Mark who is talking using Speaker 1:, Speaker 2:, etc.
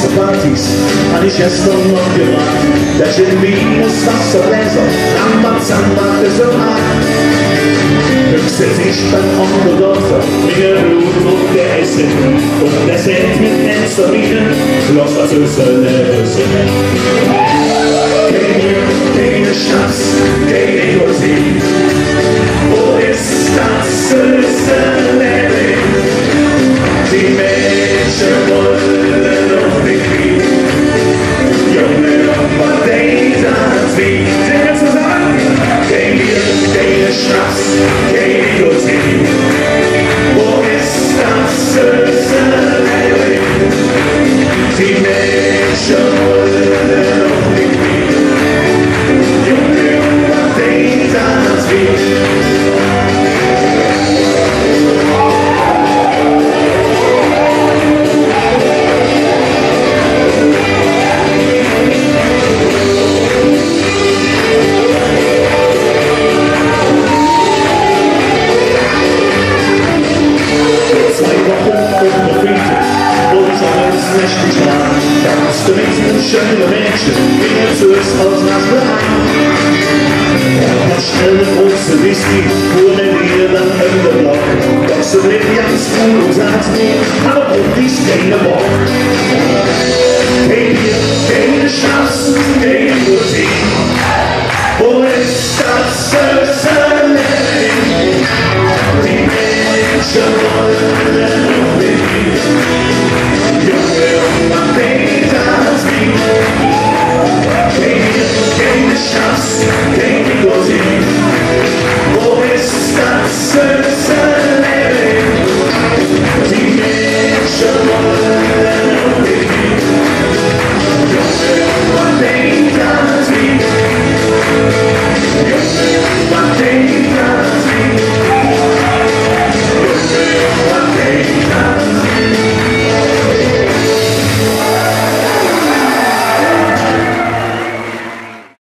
Speaker 1: zu Partys, hab ich gestern noch gemacht. Der Gin minus Wasserbläser, Rambazamba für so hart. Höchste Tisch beim Onderdorfer, mir Blut und gegessen. Und der Set mit Ensterminen, los was Össel keine Schnaps, keine Musik. Wo ist das Össel-Leben? Die Menschen wollen noch nicht viel. Junge Opfer, Daisers wie. Sing wir zusammen. Keine Schnaps, keine Musik. Wo ist das Össel-Leben? Die Menschen wollen noch nicht viel. Junge Opfer, Daisers wie. Schöne Mädchen, die mir zuerst aus nach Bein. Noch schnell eine große Whisky, fuhr mir wieder dann Hölleblock. Doch so blieb ganz cool und sagt mir, aber auch dies keine Bock. Kein Bier, keine Schnaps, keine Musik. Wo ist das Össel-Leben? Die Menschen wollen